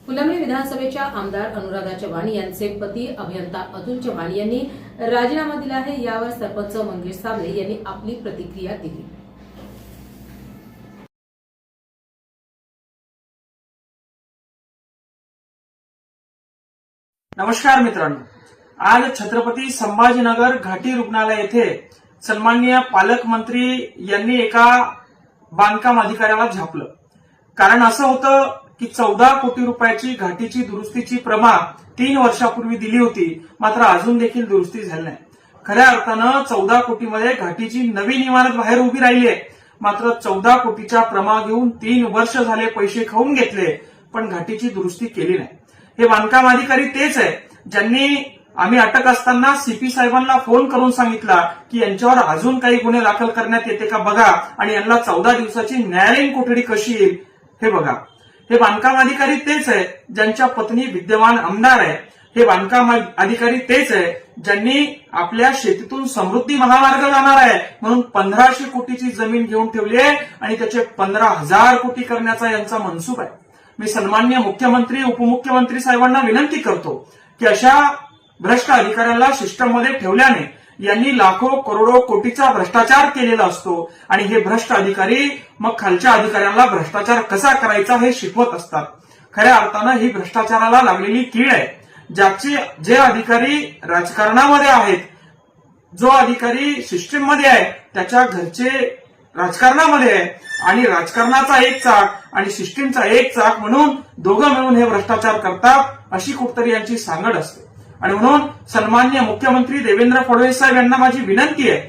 फुलंब्री विधानसभेच्या आमदार अनुराधा चव्हाण यांचे पती अभियंता अतुल चव्हाण यांनी राजीनामा दिला आहे। यावर सरपंच मंगेश साबळे यांनी आपली प्रतिक्रिया दिली। नमस्कार मित्रांनो, आज छत्रपती संभाजीनगर घाटी रुग्णालय येथे सन्माननीय पालकमंत्री यांनी एका बांधकाम अधिकाऱ्याला झापलं। कारण असं होतं की 14 कोटी रुपयाची घाटीची दुरुस्तीची प्रमा 3 वर्षापूर्वी दिली होती, मात्र अजून देखील दुरुस्ती झाली नाही। खऱ्या अर्थानं 14 कोटीमध्ये घाटीची नवीन इमारत बाहेर उभी राहिली आहे, मात्र 14 कोटीच्या प्रमा घेऊन 3 वर्ष झाले पैसे खाऊन घेतले, पण घाटीची दुरुस्ती केली नाही। हे बांधकाम अधिकारी तेच आहे ज्यांनी आम्ही अटक असताना सीपी साहेबांना फोन करून सांगितला की यांच्यावर अजून काही गुन्हे दाखल करण्यात येते का बघा आणि यांना 14 दिवसाची न्यायालयीन कोठडी कशी येईल हे बघा। हे बांधकाम अधिकारी तेच आहे ज्यांच्या पत्नी विद्यमान आमदार आहे। हे बांधकाम अधिकारी तेच आहे ज्यांनी आपल्या शेतीतून समृद्धी महामार्ग जाणार आहे म्हणून 1500 कोटीची जमीन घेऊन ठेवली आहे आणि त्याचे 15,000 कोटी करण्याचा यांचा मनसूब आहे। मी सन्माननीय मुख्यमंत्री उपमुख्यमंत्री साहेबांना विनंती करतो की अशा भ्रष्ट अधिकाऱ्यांना सिस्टममध्ये ठेवल्याने यांनी लाखो करोडो कोटीचा भ्रष्टाचार केलेला असतो आणि हे भ्रष्ट अधिकारी मग खालच्या अधिकाऱ्यांना भ्रष्टाचार कसा करायचा हे शिकवत असतात। खऱ्या अर्थानं ही भ्रष्टाचाराला लागलेली कीड आहे। जे अधिकारी राजकारणामध्ये आहेत, जो अधिकारी सिस्टीममध्ये आहे त्याच्या घरचे राजकारणामध्ये आहे आणि राजकारणाचा एक चाक आणि सिस्टीमचा एक चाक म्हणून दोघं मिळून हे भ्रष्टाचार करतात, अशी कुठतरी यांची सांगड असते। आणि म्हणून सन्माननीय मुख्यमंत्री देवेंद्र फडणवीस साहेब यांना माझी विनंती आहे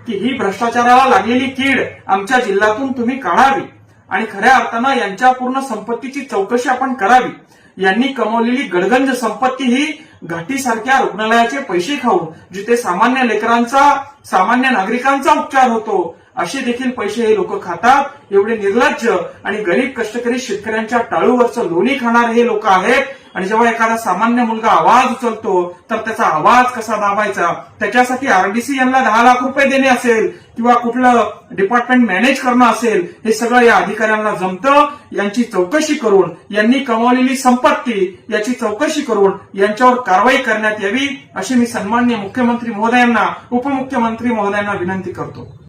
की ही भ्रष्टाचाराला लागलेली कीड आमच्या जिल्ह्यातून तुम्ही काढावी आणि खऱ्या अर्थानं यांच्या पूर्ण संपत्तीची चौकशी आपण करावी। यांनी कमवलेली गडगंज संपत्ती ही घाटीसारख्या रुग्णालयाचे पैसे खाऊन, जिथे सामान्य लेकरांचा सामान्य नागरिकांचा उपचार होतो, असे देखील पैसे हे लोक खातात। एवढे निर्लज्ज आणि गरीब कष्टकरी शेतकऱ्यांच्या टाळूवरचं लोणी खाणारे हे लोक आहेत। आणि जेव्हा एखादा सामान्य मुलगा आवाज उचलतो तर त्याचा आवाज कसा दाबायचा, त्याच्यासाठी आरडीसी यांना 10 लाख रुपये देणे असेल किंवा कुठलं डिपार्टमेंट मॅनेज करणं असेल, हे सगळं या अधिकाऱ्यांना जमतं। यांची चौकशी करून, यांनी कमावलेली संपत्ती याची चौकशी करून यांच्यावर कारवाई करण्यात यावी, अशी मी सन्माननीय मुख्यमंत्री महोदयांना उपमुख्यमंत्री महोदयांना विनंती करतो।